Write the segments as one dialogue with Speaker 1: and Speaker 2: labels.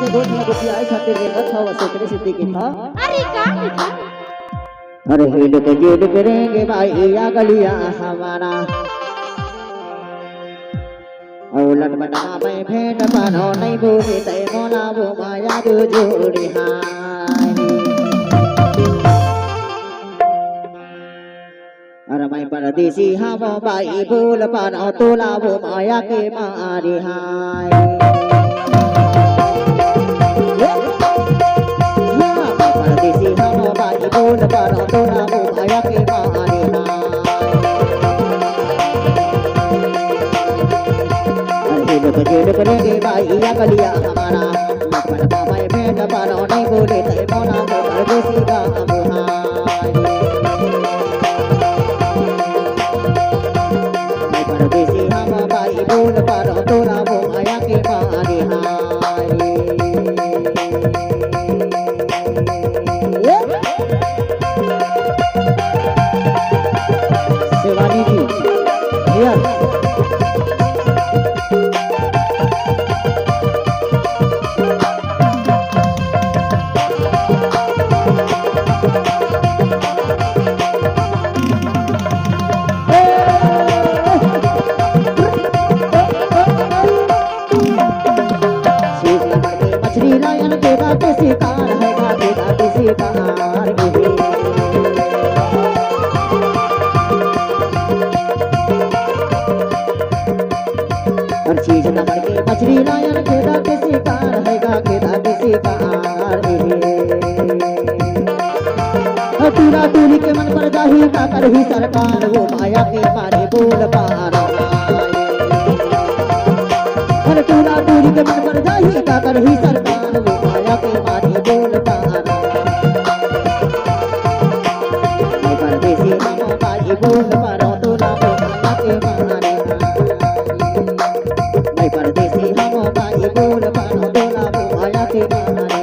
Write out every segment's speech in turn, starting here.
Speaker 1: से गोद में गोपिया आई खातिर रेगा था वसो करे सिद्धि की था।
Speaker 2: अरे का था?
Speaker 1: अरे हिल के जुल करेंगे भाई या गलिया हमारा औलट बना मैं भेंट पानो नहीं बोले तय मोला वो माया दो जोड़ी हाय। अरे मैं परदेसी हम भाई बोल पानो तोला वो माया के मारी हाय। परदेसी हम भाई बोल पानो तोला वो माया के मारी हाय। जेल करेंगे भाई या गलिया हमारा पड़ता मैं भेंट पानो नहीं बोले तय मोला वो परदेसी का हाय। मैं परदेसी हम भाई बोल पानो तोला वो माया के मारी हाय। शिवानी जी मछली लायन तेरा के शिकार है तेरा के शिकार हर चीज नमर के मछली लायन तेरा के शिकार है तेरा के शिकार टूरा टूरी के मन पर जाही का कर ही सरकार वो माया के मारे बोल पारा टूरा टूरी के मन पर जाही का कर ही सरकार वो माया के मारे बोल पारा। मैं परदेसी हम भाई बोल पारो तोला वो माया के मारे मैं परदेसी हम भाई बोल पारो तोला वो माया के मारे।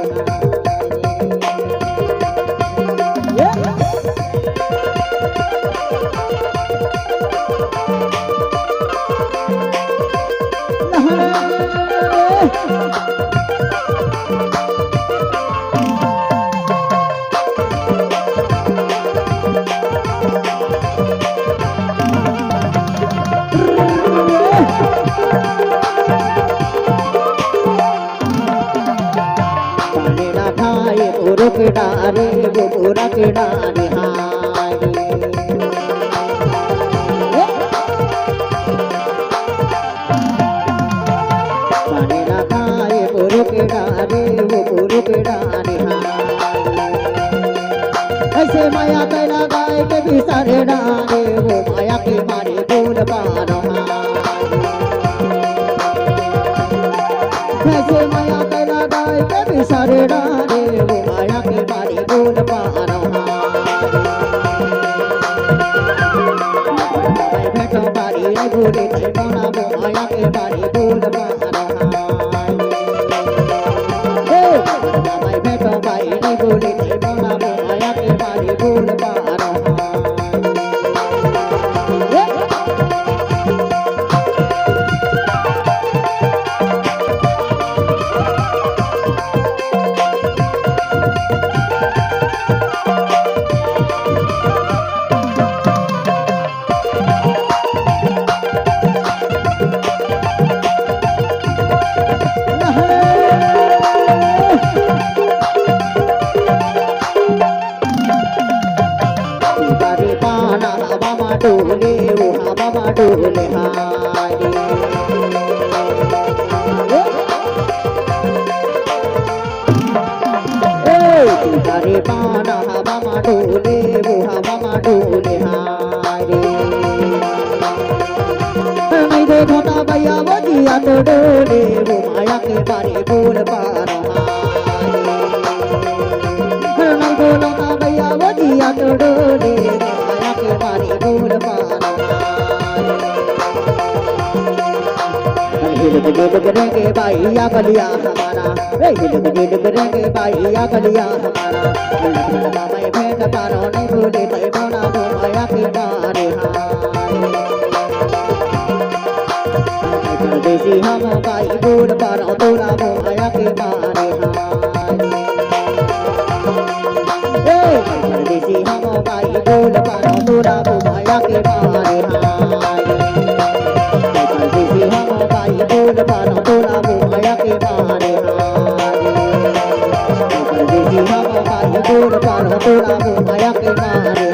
Speaker 1: पूरा के डारे वो पूरा के डारे हाय। पानी ना खाए पूरा के डारे वो पूरा के डारे हाय। ऐसे माया कैला गाय के भी सारे डारे वो माया के मारे बोल पारो ऐसे माया कैला गाय के भी सारे डारे वो माया के मारे बोल पारो मैं भेटो बारी नहीं बोले तय मोला वो माया के मारे बोल पारो मैं भेटो बारी नहीं बोले तय मोला वो माया के मारे बोल पारो। डोले वो हवा डोले हाय तारे पाना हवा डोले वो हवा डोले हाय नहीं देखो ना भैया वो दिया तो डोले वो माया के बारे बोल पारा नहीं बोलो ना भैया वो दिया तो डोले माया के बारे बोल पारा। हिल करेंगे भाई या गलिया हमारा हिल करेंगे भाई या गलिया हमारा मैं भेंट पारो नहीं बोले तय मोला वो माया के मारे हाय। परदेसी हम भाई बोल पारो तोला वो माया के मारे के मारे हाय हम भाई बोल पारो तोला मोया के मारे हाय हम भाई बोल पारो तोला मोया के मारे